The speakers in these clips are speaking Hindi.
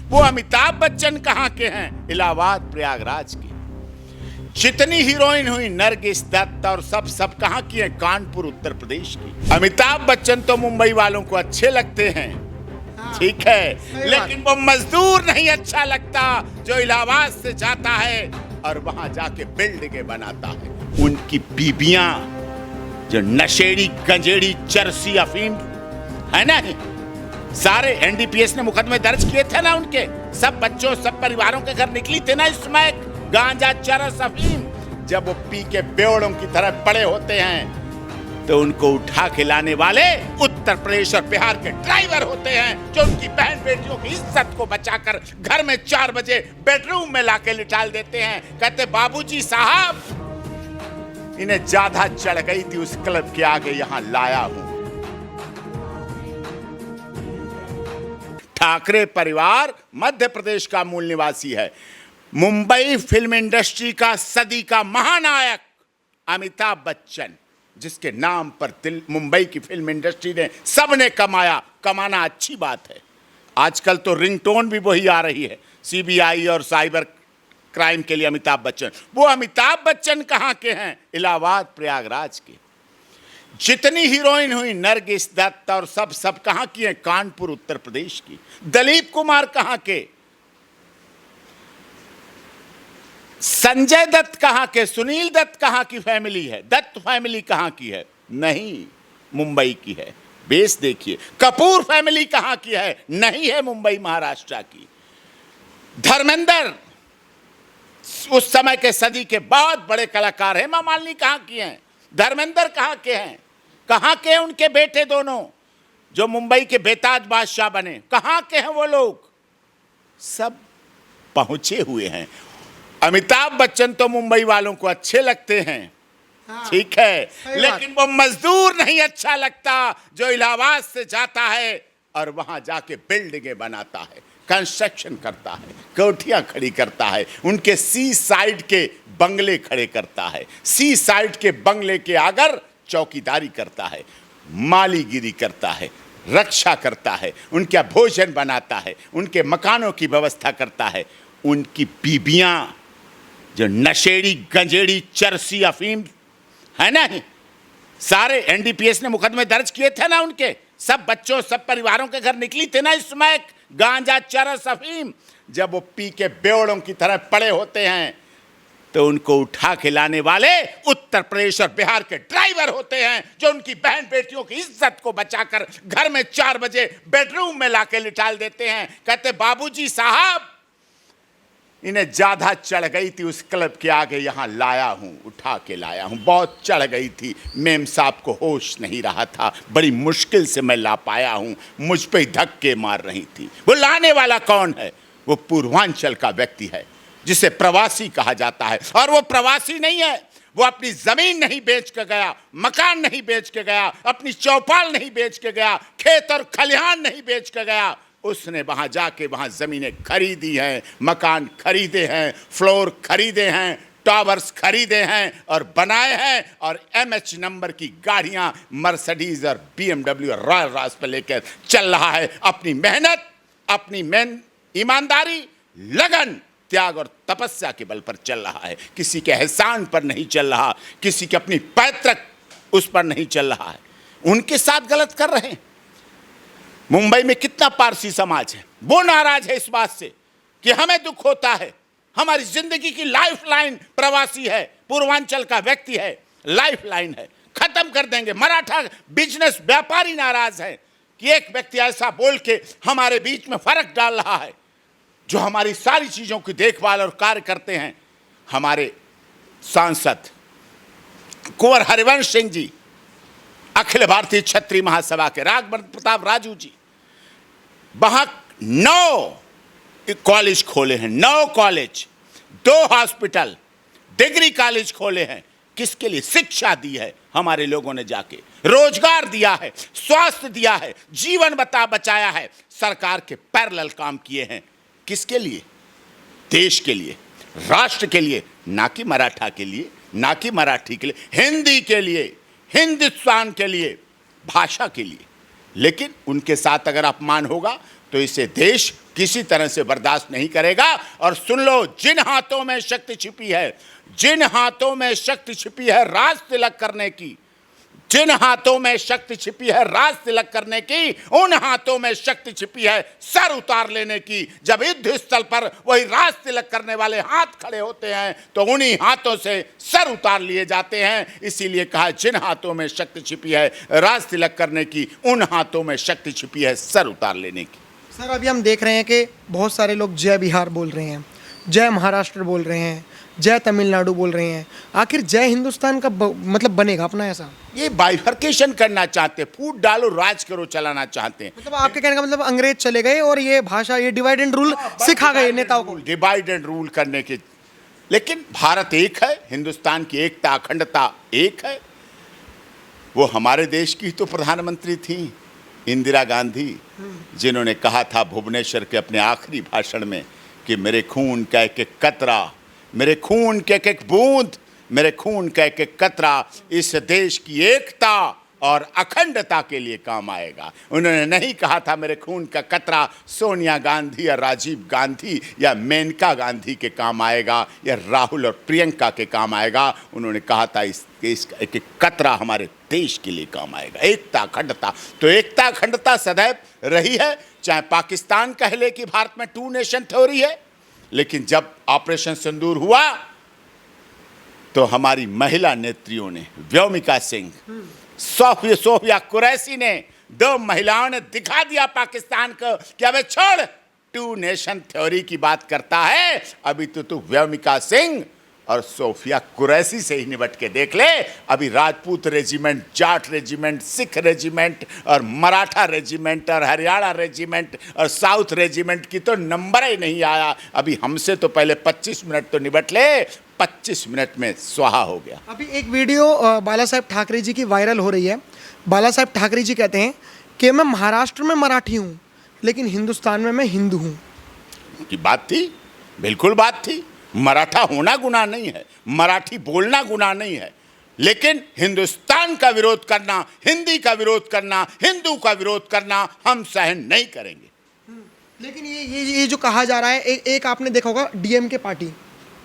वो अमिताभ बच्चन कहाँ के हैं? इलाहाबाद प्रयागराज के। जितनी हीरोइन हुई नरगिस दत्त और सब कहाँ की हैं? कानपुर उत्तर प्रदेश की। अमिताभ बच्चन तो मुंबई वालों को अच्छे लगते हैं, ठीक है, लेकिन वो मजदूर नहीं अच्छा लगता जो इलाहाबाद से जाता है और वहां जाके बिल्डिंगें बनाता है। उनकी बीबियां जो नशेड़ी गंजेड़ी चरसी अफीम है ना, सारे एनडीपीएस ने मुकदमे दर्ज किए थे ना, उनके सब बच्चों सब परिवारों के घर निकली थे ना इसमें गांजा चरस अफीम। जब वो पी के बेवड़ों की तरह पड़े होते हैं तो उनको उठा के लाने वाले उत्तर प्रदेश और बिहार के ड्राइवर होते हैं, जो उनकी बहन बेटियों की इज्जत को बचाकर घर में 4 बजे बेडरूम में लाके लिटाल देते हैं। कहते बाबूजी साहब, इन्हें ज्यादा चढ़ गई थी उस क्लब के आगे, यहां लाया हूं। ठाकरे परिवार मध्य प्रदेश का मूल निवासी है। मुंबई फिल्म इंडस्ट्री का सदी का महानायक अमिताभ बच्चन, जिसके नाम पर मुंबई की फिल्म इंडस्ट्री ने सबने कमाना अच्छी बात है। आजकल तो रिंगटोन भी वही आ रही है, सीबीआई और साइबर क्राइम के लिए अमिताभ बच्चन। वो अमिताभ बच्चन कहाँ के हैं? इलाहाबाद प्रयागराज के। जितनी हीरोइन हुई नरगिस दत्त और सब कहाँ की हैं? कानपुर उत्तर प्रदेश की। दिलीप कुमार कहाँ के? संजय दत्त कहाँ के? सुनील दत्त कहाँ की फैमिली है? दत्त फैमिली कहाँ की है? नहीं, मुंबई की है। बेस देखिए। कपूर फैमिली कहाँ की है? नहीं है, मुंबई महाराष्ट्र की। धर्मेंद्र उस समय के सदी के बहुत बड़े कलाकार हैं। हेमा मालिनी कहाँ की हैं? धर्मेंद्र कहाँ के हैं? कहाँ के हैं उनके बेटे दोनों जो मुंबई के बेताज बादशाह बने? कहाँ के हैं वो लोग? सब पहुंचे हुए हैं। अमिताभ बच्चन तो मुंबई वालों को अच्छे लगते हैं, ठीक है, लेकिन वो मजदूर नहीं अच्छा लगता जो इलाहाबाद से जाता है और वहां जाके बिल्डिंगें बनाता है, कंस्ट्रक्शन करता है, कोठियां खड़ी करता है, उनके सी साइड के बंगले खड़े करता है, सी साइड के बंगले के आगर चौकीदारी करता है, मालीगिरी करता है, रक्षा करता है, उनका भोजन बनाता है, उनके मकानों की व्यवस्था करता है। उनकी बीबियां जो नशेड़ी गंजेड़ी चरसी अफीम है ना, सारे एनडीपीएस ने मुकदमे दर्ज किए थे ना, उनके सब बच्चों सब परिवारों के घर निकली थी ना इसमें गांजा चरस अफीम। जब वो पी के बेवड़ों की तरह पड़े होते हैं तो उनको उठा के लाने वाले उत्तर प्रदेश और बिहार के ड्राइवर होते हैं, जो उनकी बहन बेटियों की इज्जत को बचाकर घर में 4 बजे बेडरूम में लाके लिटाल देते हैं। कहते बाबूजी साहब, इन्हें ज्यादा चढ़ गई थी उस क्लब के आगे, यहां लाया हूं, उठा के लाया हूं। बहुत चढ़ गई थी, मेम साहब को होश नहीं रहा था, बड़ी मुश्किल से मैं ला पाया हूं, मुझ पे धक्के मार रही थी। वो लाने वाला कौन है? वो पूर्वांचल का व्यक्ति है जिसे प्रवासी कहा जाता है। और वो प्रवासी नहीं है, वो अपनी जमीन नहीं बेच के गया, मकान नहीं बेच के गया, अपनी चौपाल नहीं बेच के गया, खेत और खलिहान नहीं बेच के गया। उसने वहां जाके वहां जमीनें खरीदी हैं, मकान खरीदे हैं, फ्लोर खरीदे हैं, टावर्स खरीदे हैं और बनाए हैं, और एमएच नंबर की गाड़ियां मर्सिडीज और बीएमडब्ल्यू और रॉयल रॉयस पे लेकर चल रहा है। अपनी मेहनत, अपनी ईमानदारी, लगन, त्याग और तपस्या के बल पर चल रहा है। किसी के एहसान पर नहीं चल रहा, किसी के अपनी पैतृक उस पर नहीं चल रहा है। उनके साथ गलत कर रहे हैं। मुंबई में कितना पारसी समाज है, वो नाराज है इस बात से कि हमें दुख होता है, हमारी जिंदगी की लाइफ लाइन प्रवासी है, पूर्वांचल का व्यक्ति है, लाइफ लाइन है, खत्म कर देंगे। मराठा बिजनेस व्यापारी नाराज है कि एक व्यक्ति ऐसा बोल के हमारे बीच में फर्क डाल रहा है, जो हमारी सारी चीजों की देखभाल और कार्य करते हैं। हमारे सांसद कुंवर हरिवंश सिंह जी, अखिल भारतीय क्षत्रिय महासभा के राघवेंद्र प्रताप राजू जी, वहां 9 कॉलेज खोले हैं, 9 कॉलेज, 2 हॉस्पिटल, डिग्री कॉलेज खोले हैं। किसके लिए? शिक्षा दी है हमारे लोगों ने, जाके रोजगार दिया है, स्वास्थ्य दिया है, जीवन बचाया है, सरकार के पैरेलल काम किए हैं। किसके लिए? देश के लिए, राष्ट्र के लिए, ना कि मराठा के लिए, ना कि मराठी के लिए, हिंदी के लिए, हिंदुस्तान के लिए, भाषा के लिए। लेकिन उनके साथ अगर अपमान होगा तो इसे देश किसी तरह से बर्दाश्त नहीं करेगा। और सुन लो, जिन हाथों में शक्ति छिपी है, जिन हाथों में शक्ति छिपी है राज तिलक करने की, जिन हाथों में शक्ति छिपी है राज तिलक करने की, उन हाथों में शक्ति छिपी है सर उतार लेने की। जब युद्ध स्थल पर वही राज तिलक करने वाले हाथ खड़े होते हैं तो उन्हीं हाथों से सर उतार लिए जाते हैं। इसीलिए कहा, जिन हाथों में शक्ति छिपी है राज तिलक करने की, उन हाथों में शक्ति छिपी है सर उतार लेने की। सर, अभी हम देख रहे हैं कि बहुत सारे लोग जय बिहार बोल रहे हैं, जय महाराष्ट्र बोल रहे हैं, जय तमिलनाडु बोल रहे हैं। आखिर जय हिंदुस्तान का मतलब बनेगा अपना ऐसा? ये बाइफर्केशन करना चाहते, फूट डालो राज करो चलाना चाहते हैं। मतलब आपके कहने का मतलब अंग्रेज चले गए और ये भाषा, ये डिवाइड एंड रूल सिखा गए नेताओं को, डिवाइड एंड रूल करने के। लेकिन भारत एक है, हिंदुस्तान की एकता अखंडता एक है। वो हमारे देश की तो प्रधानमंत्री थी इंदिरा गांधी, जिन्होंने कहा था भुवनेश्वर के अपने आखिरी भाषण में कि मेरे खून का एक एक कतरा, मेरे खून के एक एक बूंद, मेरे खून का एक एक कतरा इस देश की एकता और अखंडता के लिए काम आएगा। उन्होंने नहीं कहा था मेरे खून का कतरा सोनिया गांधी या राजीव गांधी या मेनका गांधी के काम आएगा या राहुल और प्रियंका के काम आएगा। उन्होंने कहा था इस एक एक कतरा हमारे देश के लिए काम आएगा, एकता अखंडता। तो एकता अखंडता सदैव रही है, चाहे पाकिस्तान कह ले कि भारत में 2 नेशन थ्योरी है, लेकिन जब ऑपरेशन सिंदूर हुआ तो हमारी महिला नेत्रियों ने, व्योमिका सिंह, सोफिया कुरैशी ने, 2 महिलाओं ने दिखा दिया पाकिस्तान को कि अबे छोड़, 2 नेशन थ्योरी की बात करता है, अभी तो तू व्योमिका सिंह और सोफिया कुरैशी से ही निपट के देख ले। अभी Rajput regiment, Jat regiment, Sikh regiment और मराठा रेजिमेंट और हरियाणा रेजिमेंट और साउथ रेजिमेंट की तो नंबर ही नहीं आया। अभी हमसे तो पहले 25 मिनट तो निपट ले, 25 मिनट में स्वाहा हो गया। अभी एक वीडियो बाला साहेब ठाकरे जी की वायरल हो रही है। बाला साहेब ठाकरे जी कहते हैं कि मैं महाराष्ट्र में मराठी हूँ, लेकिन हिंदुस्तान में मैं हिंदू हूँ। उनकी बात थी, बिल्कुल बात थी। मराठा होना गुनाह नहीं है, मराठी बोलना गुनाह नहीं है, लेकिन हिंदुस्तान का विरोध करना, हिंदी का विरोध करना, हिंदू का विरोध करना हम सहन नहीं करेंगे। लेकिन ये जो कहा जा रहा है, एक आपने देखा होगा डीएमके पार्टी,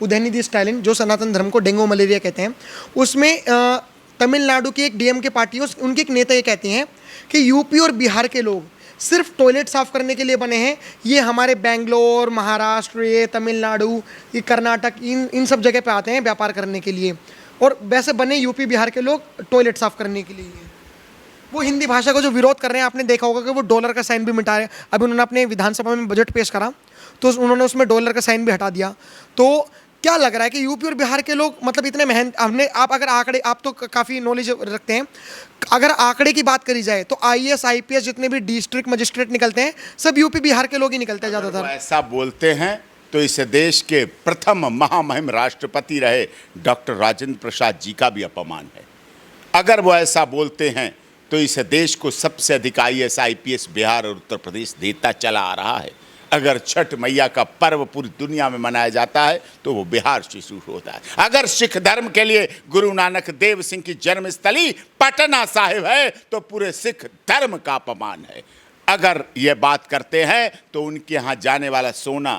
उदयनिधि स्टालिन, जो सनातन धर्म को डेंगू मलेरिया कहते हैं, उसमें तमिलनाडु की एक डीएमके पार्टी है, उनके एक नेता ये कहते हैं कि यूपी और बिहार के लोग सिर्फ टॉयलेट साफ करने के लिए बने हैं। ये हमारे बेंगलोर, महाराष्ट्र, ये तमिलनाडु, ये कर्नाटक, इन सब जगह पे आते हैं व्यापार करने के लिए, और वैसे बने यूपी बिहार के लोग टॉयलेट साफ करने के लिए। वो हिंदी भाषा को जो विरोध कर रहे हैं, आपने देखा होगा कि वो डॉलर का साइन भी मिटा रहे हैं। अभी उन्होंने अपने विधानसभा में बजट पेश करा तो उन्होंने उसमें डॉलर का साइन भी हटा दिया। तो क्या लग रहा है कि यूपी और बिहार के लोग मतलब इतने मेहनत, आप अगर आंकड़े, आप तो काफ़ी नॉलेज रखते हैं, अगर आंकड़े की बात करी जाए तो आईएएस आईपीएस जितने भी डिस्ट्रिक्ट मजिस्ट्रेट निकलते हैं सब यूपी बिहार के लोग ही निकलते हैं ज़्यादातर। ऐसा बोलते हैं तो इस देश के प्रथम महामहिम राष्ट्रपति रहे डॉक्टर राजेंद्र प्रसाद जी का भी अपमान है। अगर वो ऐसा बोलते हैं तो इस देश को सबसे अधिक आईएएस आईपीएस बिहार और उत्तर प्रदेश देता चला आ रहा है। अगर छठ मैया का पर्व पूरी दुनिया में मनाया जाता है तो वो बिहार से शुरू होता है। अगर सिख धर्म के लिए गुरु नानक देव सिंह की जन्मस्थली पटना साहिब है तो पूरे सिख धर्म का अपमान है। अगर ये बात करते हैं तो उनके यहाँ जाने वाला सोना,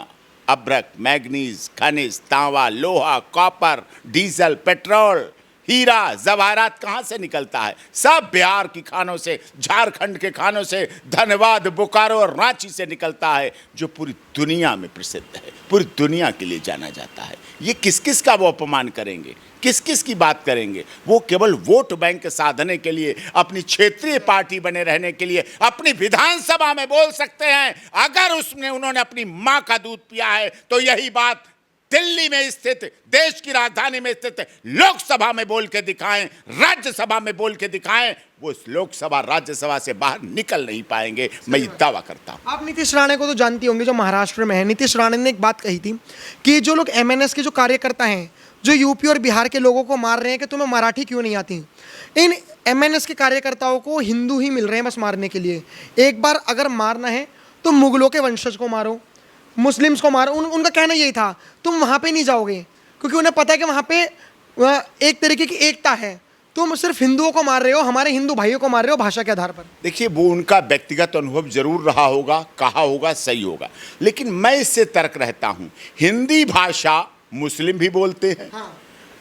अभ्रक, मैग्नीज, खनिज, तांबा, लोहा, कॉपर, डीजल, पेट्रोल, हीरा, जवाहरात कहाँ से निकलता है? सब बिहार की खानों से, झारखंड के खानों से, धनबाद, बोकारो और रांची से निकलता है, जो पूरी दुनिया में प्रसिद्ध है, पूरी दुनिया के लिए जाना जाता है। ये किस किस का वो अपमान करेंगे, किस किस की बात करेंगे? वो केवल वोट बैंक साधने के लिए, अपनी क्षेत्रीय पार्टी बने रहने के लिए अपनी विधानसभा में बोल सकते हैं। अगर उसने उन्होंने अपनी माँ का दूध पिया है तो यही बात दिल्ली में स्थित, देश की राजधानी में स्थित लोकसभा में बोल के दिखाएं, राज्यसभा में बोल के दिखाएं। वो इस लोकसभा राज्यसभा से बाहर निकल नहीं पाएंगे, मैं ये दावा करता हूं। आप नीतीश राणे को तो जानती होंगे, जो महाराष्ट्र में है। नीतीश राणे ने एक बात कही थी कि जो लोग एमएनएस के जो कार्यकर्ता हैं, जो यूपी और बिहार के लोगों को मार रहे हैं कि तुम्हें मराठी क्यों नहीं आती, इन एमएनएस के कार्यकर्ताओं को हिंदू ही मिल रहे हैं बस मारने के लिए। एक बार अगर मारना है तो मुगलों के वंशज को मारो, मुस्लिम्स को मारो। उनका कहना यही था, तुम वहाँ पे नहीं जाओगे, क्योंकि उन्हें पता है कि वहाँ पे एक तरीके की एकता है। तुम सिर्फ हिंदुओं को मार रहे हो, हमारे हिंदू भाइयों को मार रहे हो भाषा के आधार पर। देखिए, वो उनका व्यक्तिगत अनुभव जरूर रहा होगा, कहा होगा, सही होगा, लेकिन मैं इससे तर्क रहता हूं, हिंदी भाषा मुस्लिम भी बोलते हैं,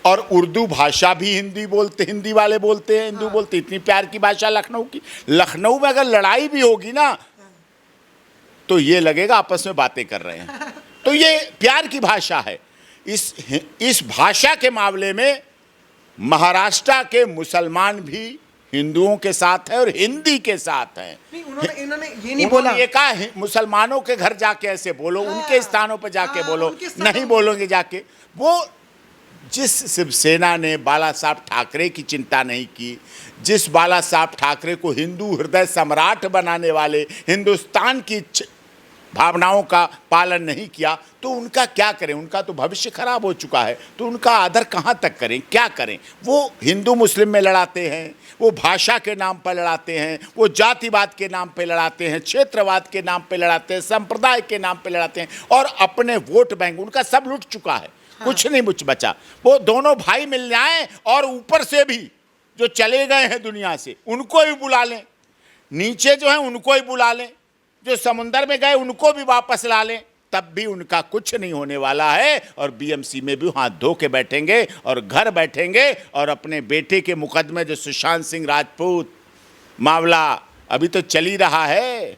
और उर्दू भाषा भी हिंदी वाले बोलते हैं, हिंदू बोलते हैं। इतनी प्यार की भाषा लखनऊ की, लखनऊ में अगर लड़ाई भी होगी ना तो ये लगेगा आपस में बातें कर रहे हैं। तो ये प्यार की भाषा है। इस भाषा के मामले में महाराष्ट्र के मुसलमान भी हिंदुओं के साथ है और हिंदी के साथ है। नहीं, उन्होंने ये नहीं बोला। ये कहा मुसलमानों के घर जाके ऐसे बोलो, उनके स्थानों पर जाके बोलो, नहीं बोलोगे जाके। वो जिस शिवसेना ने बाला साहब ठाकरे की चिंता नहीं की, जिस बाला साहब ठाकरे को हिंदू हृदय सम्राट बनाने वाले हिंदुस्तान की भावनाओं का पालन नहीं किया, तो उनका क्या करें? उनका तो भविष्य खराब हो चुका है, तो उनका आदर कहाँ तक करें, क्या करें? वो हिंदू मुस्लिम में लड़ाते हैं, वो भाषा के नाम पर लड़ाते हैं, वो जातिवाद के नाम पे लड़ाते हैं, क्षेत्रवाद के नाम पे लड़ाते हैं, संप्रदाय के नाम पे लड़ाते हैं, और अपने वोट बैंक उनका सब लुट चुका है। कुछ नहीं बचा। वो दोनों भाई मिल जाएं और ऊपर से भी जो चले गए हैं दुनिया से उनको भी बुला लें, नीचे जो है उनको ही बुला लें, जो समुंदर में गए उनको भी वापस ला लें, तब भी उनका कुछ नहीं होने वाला है। और बीएमसी में भी हाथ धो के बैठेंगे और घर बैठेंगे और अपने बेटे के मुकदमे, जो सुशांत सिंह राजपूत मामला अभी तो चल ही रहा है,